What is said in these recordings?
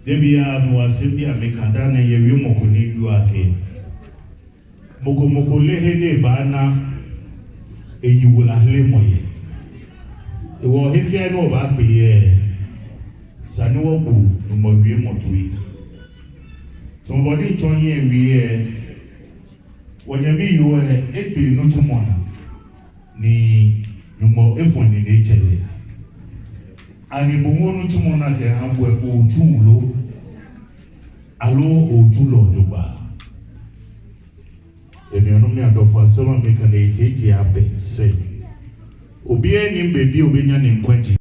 Debia no asibia mekanda na yewi mokoni yuake. Moko lehe ne bana eyiwu ahle moye. Ewo hefia no ba gbe sani wo bu no mo wie motui. Somebody chonye wie wonyami yuwe ebi no tumona ni mo efoni ne chele. Ani bongo no tumona ke hambo e otulo alo otulo joba. Emi ono mi adofo asema meka na ejeje abe se obi eni bebi obenya ne nkwaji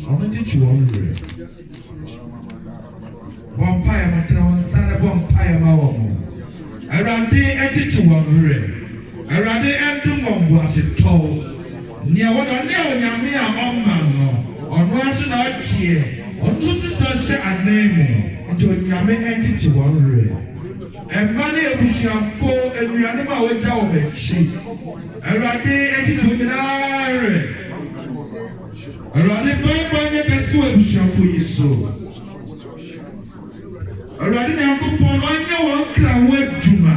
on teach you on the one pie, my son, one pie, my woman. Around the teach one ray. Around the end of was it told. Near what I know, Yamia, on man, on Russian art cheer, on to this a name, until Yamia and teach one ray. And money of Bushan for and we are never with our sheep. Around the edge of Already Bible persuasion for you so. Already now go for one crown with Juma.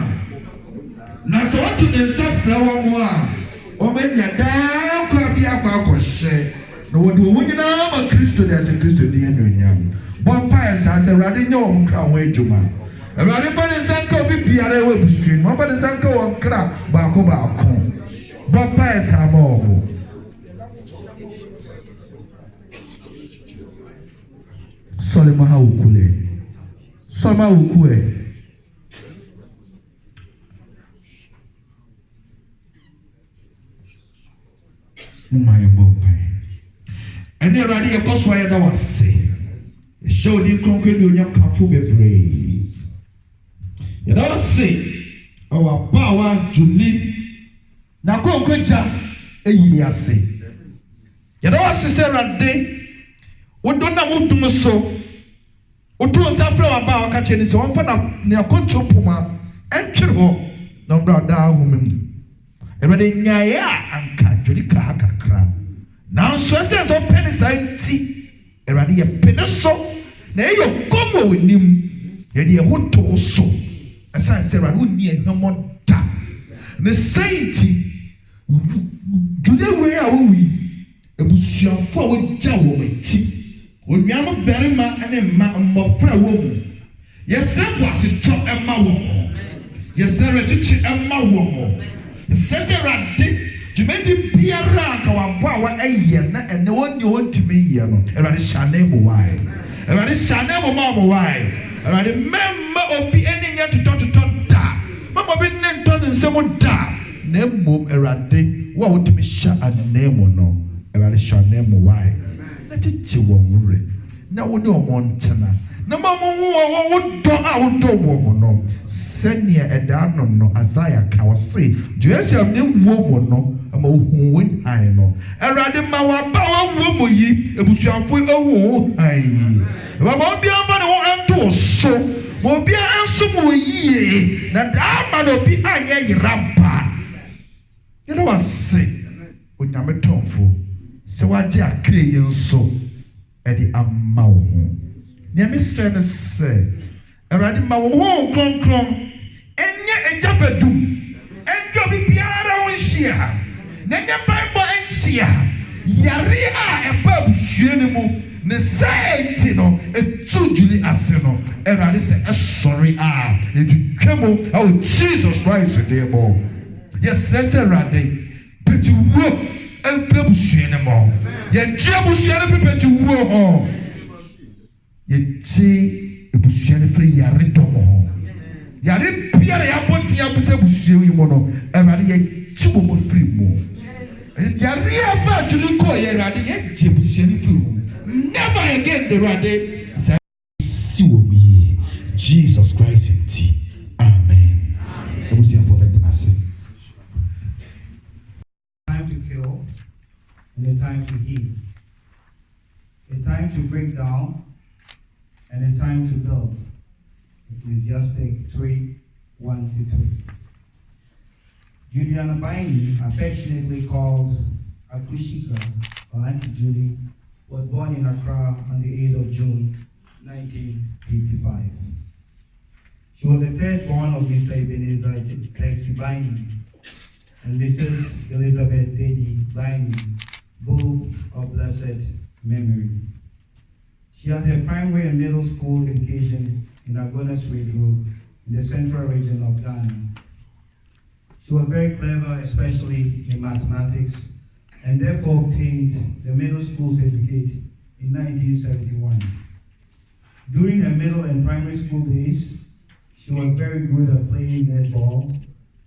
Now so to the sunflower one. Or when you're down, could be a quack share. No one will win a Christo as a Christo the end. One pious as a radino crown with Juma. A radical Sanko be Pierre will be stream. One by the Sanko on crap, Bako Bako. One pious are more. Solomon Haukule. Solomon Haukule. My boy. And then already a boss why I was say. Show the concrete union come for be brave. You don't say our power to live. Now go quicker. You say. You don't say that day. We don't know what to so. Otu safra wa ba ka cheni se won fa na ne akonto poma entwere ho no brada ahumem erede nyaye a anka jodi ka kakra na so se so peni santi erade ye peni so na e yo komo wonim ye de ho to so asa se erade oni ehwemo da ne santi julewe a wowi ebusuafo a wogya wo mati Onyama berima ane mmofra wo mu. Yesra kwase to emma wo mo. Yesra rechichi emma wo mo. Sese rade jumedi biara ka wampo a wa aye na ene woni wontimi ye no. Erade shane mo wai. Erade shane mo ma mo wai. Erade memma obi eni nya to da. Mama bi ne to nsem da. Na mmom erade wa wotimi sha anemo no. Erade shane mo wai. Teach wo mure na wo ni omontena na mamu wo do a wo do wo no senia eda no Isaiah ka wo say Jesu am ne wo no ama hu won han no erade ma wa ba wo mo yi ebusuafo ewo han baba obi ama ne wo ento so mo obi anso mo yi na da ma no bi anye yirampa you know what say onyame tonfo se waje akre yenso ɛde ama wo ho nea mesrɛ no sɛ awurade ma wo ho kronkron ɛnyɛ agya fadum ɛndwa bibiara wo nhyia na ɛnyɛ bible nhyia yare a ɛba abusua no mu ne sɛ nti no ɛtu Julie ase no awurade sɛ ɛsɔre a ɛtwitwa mu ɛwɔ Jesus Christ deɛ mu yɛsrɛ sɛ awurade pɛti wuo ɛmfiri abusua no mu yɛgye abusua no fi pɛti wuo hɔ yɛgye abusua no firi yare dɔm hɔ yare biara yɛabɔ nti abusua abusua yi mu no awurade yɛgye wɔ mu firi mu yare afa Julie kɔɔ yɛ awurade yɛgye abusua no firi mu never again the awurade sɛ si wɔ mu yie Jesus Christ nti amen abusuafoɔ bɛtena ase. Time to kill and a time to heal, a time to break down and a time to build. Ecclesiastes 3:1-3. Juliana Biney, affectionately called Akushika or Auntie Julie, was born in Accra on the 8th of June, 1955. She was the third born of Mr. Ebenezer Plexi Biney and Mrs. Elizabeth Dedi Biney, both of blessed memory. She had her primary and middle school education in Agona Street Road in the central region of Ghana. She was very clever, especially in mathematics, and therefore obtained the middle school certificate in 1971. During her middle and primary school days, she was very good at playing netball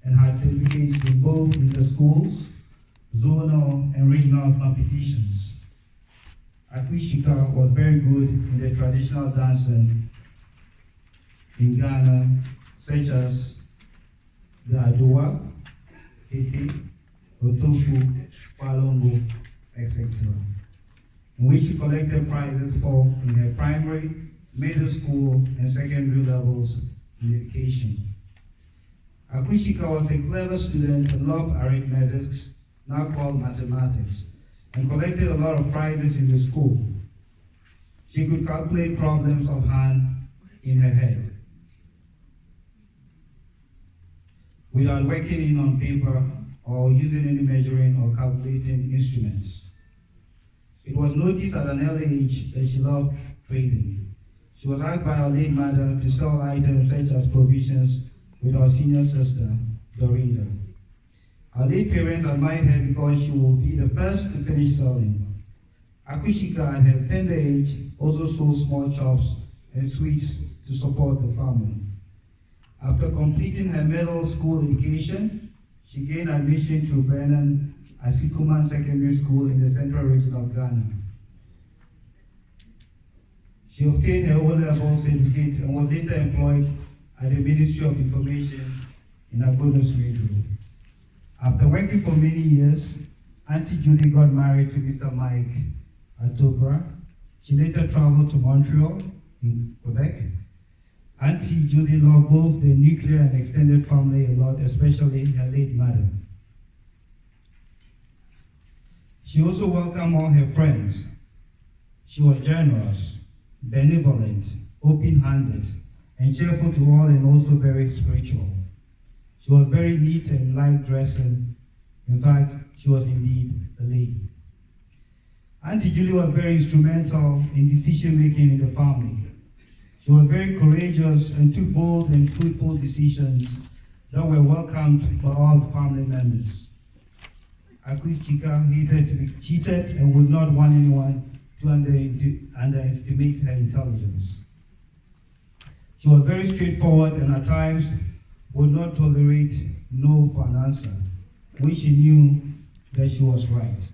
and had certificates in both inter-schools, zonal and regional competitions. Akushika was very good in the traditional dancing in Ghana, such as the Adowa, Kete, Otofu, Palongo, etc., in which she collected prizes for in her primary, middle school, and secondary levels in education. Akushika was a clever student and loved arithmetics, now called mathematics, and collected a lot of prizes in the school. She could calculate problems of hand in her head without working in on paper or using any measuring or calculating instruments. It was noticed at an early age that she loved trading. She was asked by her late mother to sell items such as provisions with her senior sister, Dorinda. Her late parents admired her because she would be the first to finish selling. Akushika at her tender age also sold small chops and sweets to support the family. After completing her middle school education, she gained admission to Brennan Asikuman Secondary School in the central region of Ghana. She obtained her O-level certificate and was later employed at the Ministry of Information in Agona Street Road. After working for many years, Auntie Julie got married to Mr. Mike at Tobra. She later traveled to Montreal in Quebec. Auntie Julie loved both the nuclear and extended family a lot, especially her late mother. She also welcomed all her friends. She was generous, benevolent, open-handed, and cheerful to all, and also very spiritual. She was very neat and light dressing. In fact, she was indeed a lady. Auntie Julie was very instrumental in decision-making in the family. She was very courageous and took bold and fruitful decisions that were welcomed by all family members. Akushika hated to be cheated and would not want anyone to underestimate her intelligence. She was very straightforward and at times would not tolerate no for an answer when she knew that she was right.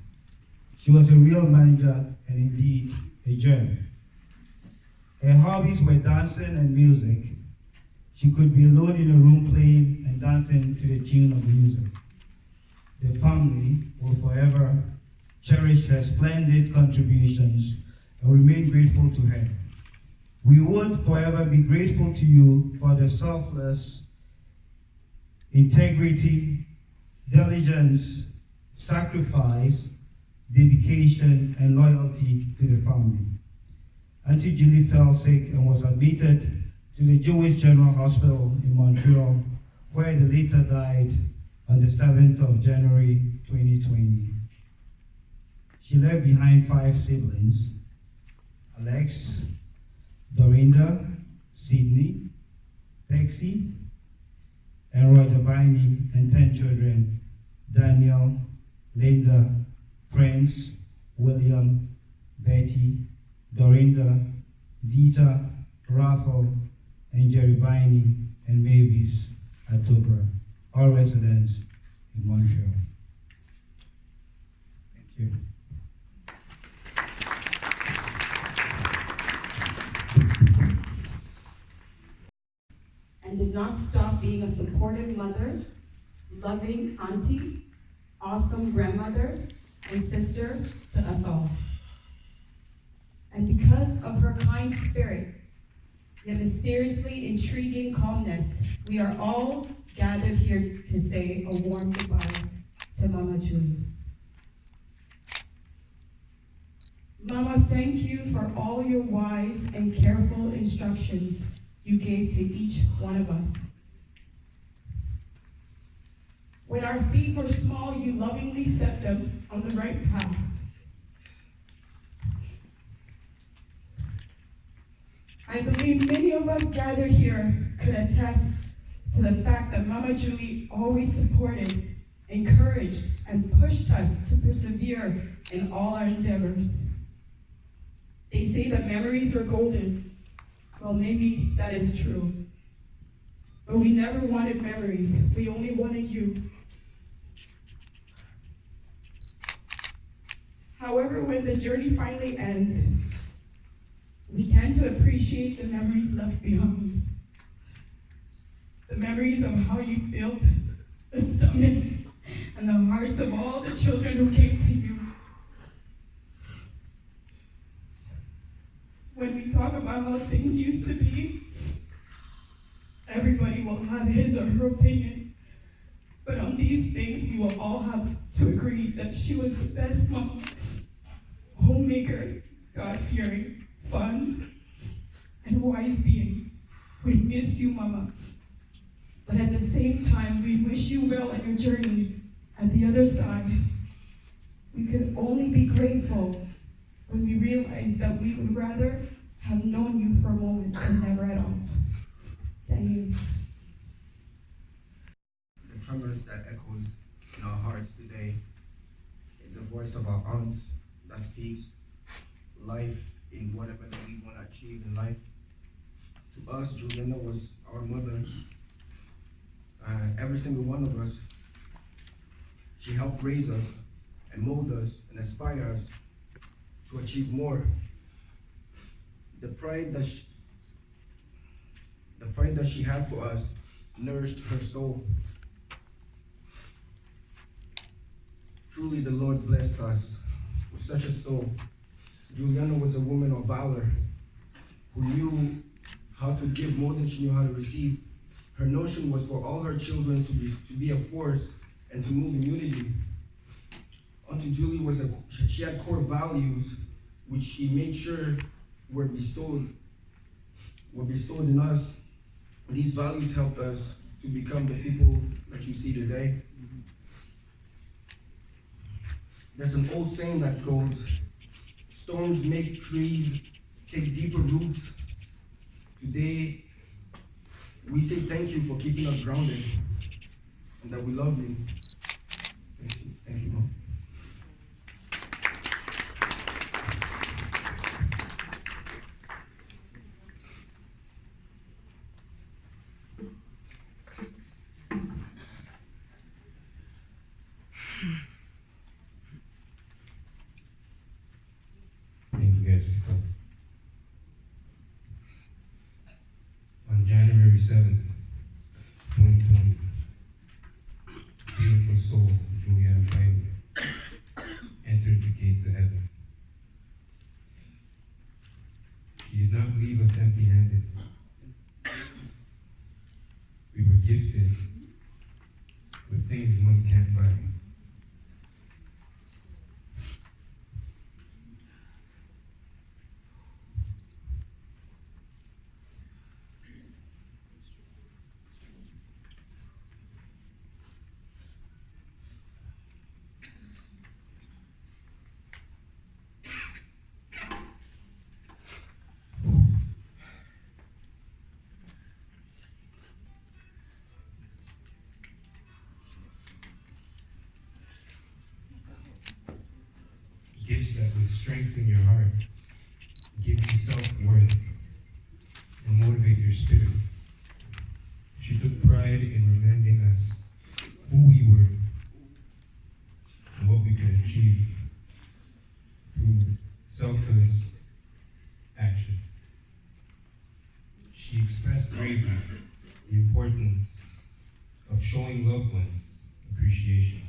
She was a real manager and indeed a gem. Her hobbies were dancing and music. She could be alone in a room playing and dancing to the tune of the music. The family will forever cherish her splendid contributions and remain grateful to her. We would forever be grateful to you for the selfless integrity, diligence, sacrifice, dedication, and loyalty to the family. Auntie Julie fell sick and was admitted to the Jewish General Hospital in Montreal, where they later died on the 7th of January 2020. She left behind 5 siblings: Alex, Dorinda, Sydney, Texie, and Roger Biney, and 10 children: Daniel, Linda, Prince, William, Betty, Dorinda, Vita, Rafael, and Jerry Biney, and Mavis Atobra, all residents in Montreal. Thank you. And did not stop being a supportive mother, loving auntie, awesome grandmother, and sister to us all. And because of her kind spirit, yet mysteriously intriguing calmness, we are all gathered here to say a warm goodbye to Mama Julie. Mama, thank you for all your wise and careful instructions you gave to each one of us. When our feet were small, you lovingly set them on the right paths. I believe many of us gathered here could attest to the fact that Mama Julie always supported, encouraged, and pushed us to persevere in all our endeavors. They say that memories are golden. Well, maybe that is true. But we never wanted memories. We only wanted you. However, when the journey finally ends, we tend to appreciate the memories left behind. The memories of how you filled the stomachs and the hearts of all the children who came to you. When we talk about how things used to be, everybody will have his or her opinion. But on these things, we will all have to agree that she was the best mom, homemaker, God-fearing, fun, and wise being. We miss you, Mama. But at the same time, we wish you well on your journey at the other side. We could only be grateful when we realized that we would rather have known you for a moment than never at all. Diane. The tremors that echoes in our hearts today is the voice of our aunt that speaks life in whatever that we want to achieve in life. To us, Juliana was our mother. Every single one of us, she helped raise us and mold us and inspire us to achieve more. The pride that she had for us nourished her soul. Truly, the Lord blessed us with such a soul. Juliana was a woman of valor who knew how to give more than she knew how to receive. Her notion was for all her children to be a force and to move in unity. Auntie Julie she had core values which she made sure were bestowed in us. These values helped us to become the people that you see today. There's an old saying that goes, storms make trees take deeper roots. Today, we say thank you for keeping us grounded and that we love you. Thank you, Mom. Thank you guys for coming. On January 7th, 2020, beautiful soul Juliana Biney entered the gates of heaven. She did not leave us empty-handed. We were gifted with things money can't buy. to strengthen your heart, give you self-worth, and motivate your spirit. She took pride in reminding us who we were and what we could achieve through selfless action. She expressed bravely the importance of showing loved ones appreciation.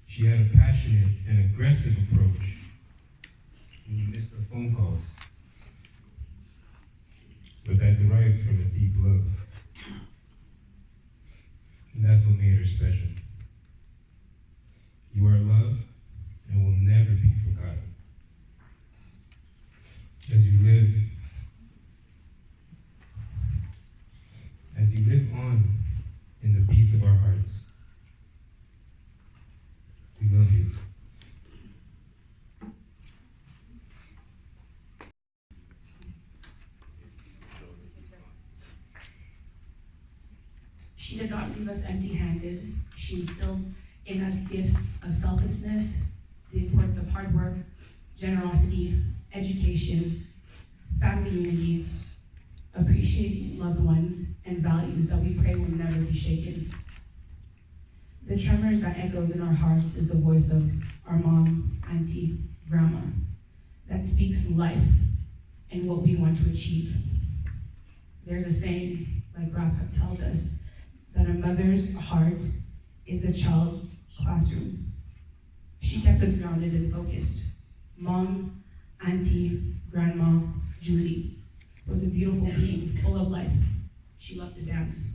She had a passionate and aggressive approach when you missed her phone calls, but that derived from a deep love. And that's what made her special. You are loved and will never be forgotten. As you live on in the beats of our hearts, we love you. She did not leave us empty-handed. She instilled in us gifts of selflessness, the importance of hard work, generosity, education, family unity, appreciating loved ones, and values that we pray will never be shaken. The tremors that echoes in our hearts is the voice of our mom, auntie, grandma, that speaks life and what we want to achieve. There's a saying, like Rap had told us, that a mother's heart is the child's classroom. She kept us grounded and focused. Mom, auntie, grandma, Julie was a beautiful being, full of life. She loved to dance.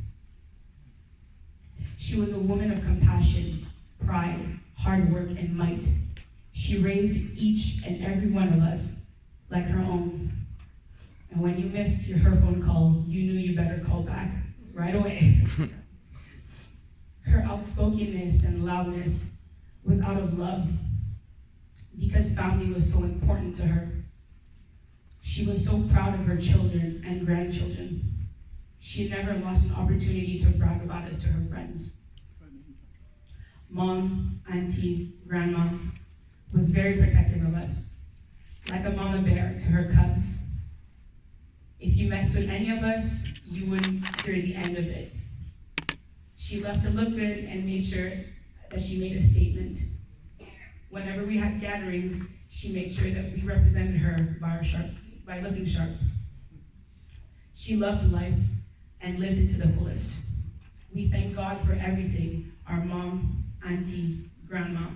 She was a woman of compassion, pride, hard work, and might. She raised each and every one of us like her own. And when you missed her phone call, you knew you better call back right away. Her outspokenness and loudness was out of love because family was so important to her. She was so proud of her children and grandchildren. She never lost an opportunity to brag about us to her friends. Mom, auntie, grandma was very protective of us, like a mama bear to her cubs. If you messed with any of us, you wouldn't hear the end of it. She loved to look good and made sure that she made a statement. Whenever we had gatherings, she made sure that we represented her by looking sharp. She loved life and lived it to the fullest. We thank God for everything our mom, auntie, grandma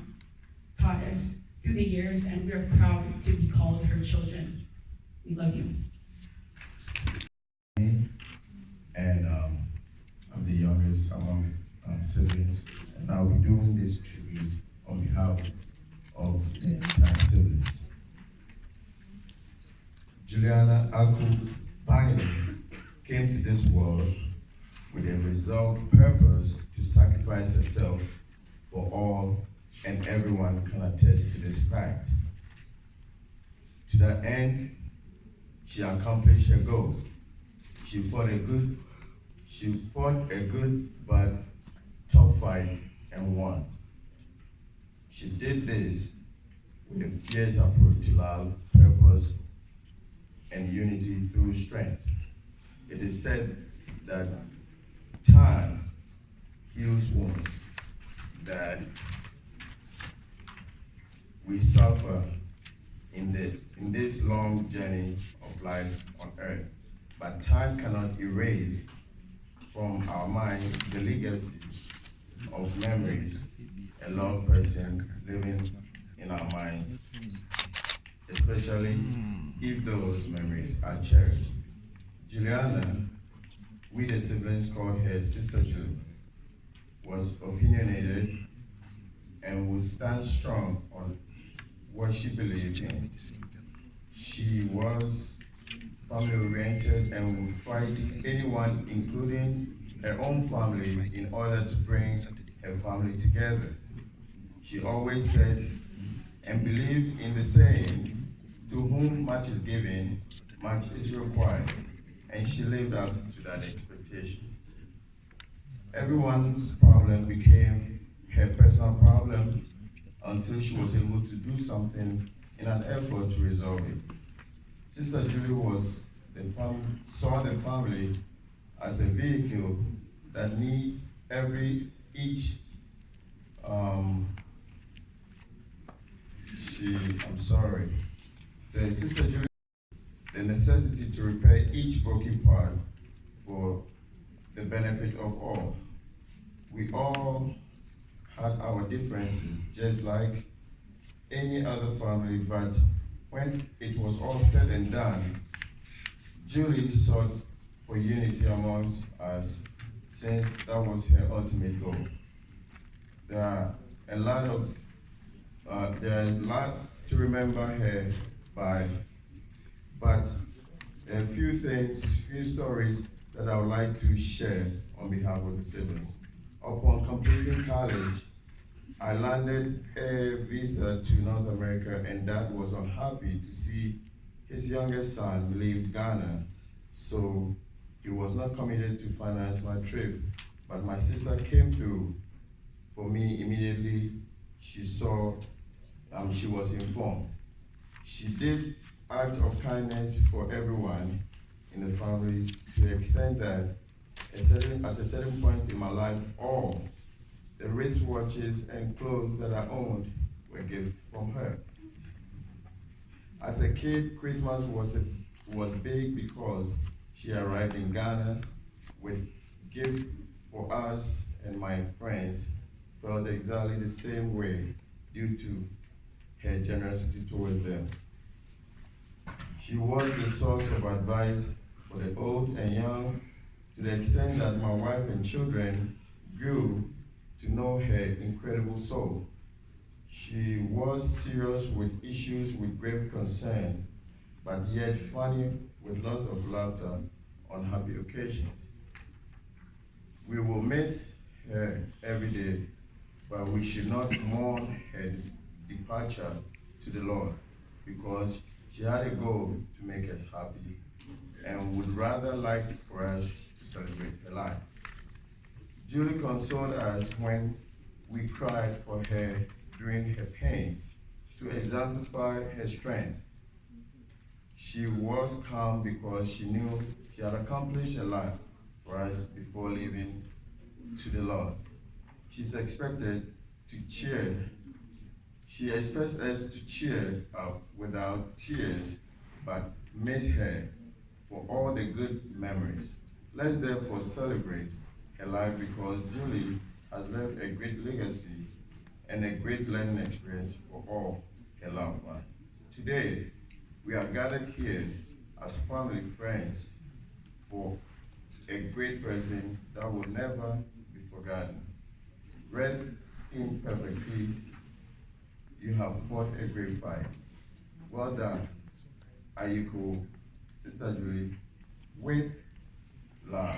taught us through the years, and we are proud to be called her children. We love you. And I'm the youngest among siblings, and I'll be doing this tribute on behalf of the entire siblings. Juliana Biney came to this world with a resolved purpose to sacrifice herself for all, and everyone can attest to this fact. To that end, she accomplished her goal. She fought a good but tough fight and won. She did this with a fierce approach to love, purpose, and unity through strength. It is said that time heals wounds, that we suffer in this long journey of life on earth, but time cannot erase from our minds the legacy of memories a loved person living in our minds, especially if those memories are cherished. Juliana, we the siblings called her Sister Julie, was opinionated and would stand strong on what she believed in. She was family-oriented and would fight anyone, including her own family, in order to bring her family together. She always said and believed in the saying, to whom much is given, much is required, and she lived up to that expectation. Everyone's problem became her personal problem, until she was able to do something in an effort to resolve it. Sister Julie saw the family as a vehicle that need the Sister Julie the necessity to repair each broken part for the benefit of all. We all had our differences, just like any other family, but when it was all said and done, Julie sought for unity amongst us, since that was her ultimate goal. There is a lot to remember her by, but a few stories that I would like to share on behalf of the siblings. Upon completing college, I landed a visa to North America, and Dad was unhappy to see his youngest son leave Ghana, so he was not committed to finance my trip. But my sister came through for me immediately. She was informed. She did acts of kindness for everyone in the family, to the extent that at a certain point in my life, all the wristwatches and clothes that I owned were gifts from her. As a kid, Christmas was big because she arrived in Ghana with gifts for us, and my friends felt exactly the same way due to her generosity towards them. She was the source of advice for the old and young, to the extent that my wife and children grew to know her incredible soul. She was serious with issues with grave concern, but yet funny with lots of laughter on happy occasions. We will miss her every day, but we should not mourn her departure to the Lord, because she had a goal to make us happy and would rather like for us to celebrate her life. Julie consoled us when we cried for her during her pain, to exemplify her strength. She was calm because she knew she had accomplished a lot for us before leaving to the Lord. She expects us to cheer up without tears, but miss her for all the good memories. Let's therefore celebrate her life, because Julie has left a great legacy and a great learning experience for all her loved ones. Today, we are gathered here as family friends for a great person that will never be forgotten. Rest in perfect peace. You have fought a great fight. Well done, Ayiko, Sister Julie, with love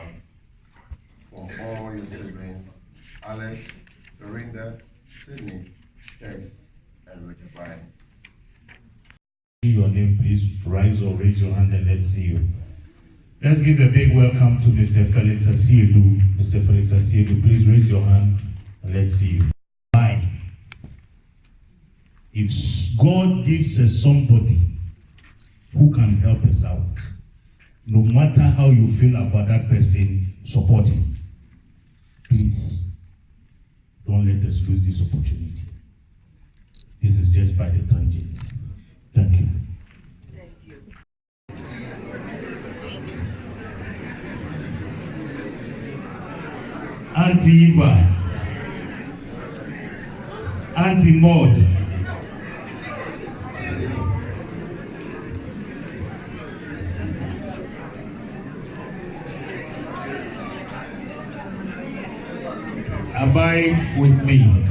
from all your siblings, Alex, Dorinda, Sydney, Tex, and Richard Biney. Your name, please rise or raise your hand and let's see you. Let's give a big welcome to Mr. Felix Asiedu. Mr. Felix Asiedu, please raise your hand and let's see you. Why? If God gives us somebody who can help us out, no matter how you feel about that person, support him. Please, don't let us lose this opportunity. This is just by the tangent. Thank you. Thank you. Auntie Eva, Auntie Maud, abide with me.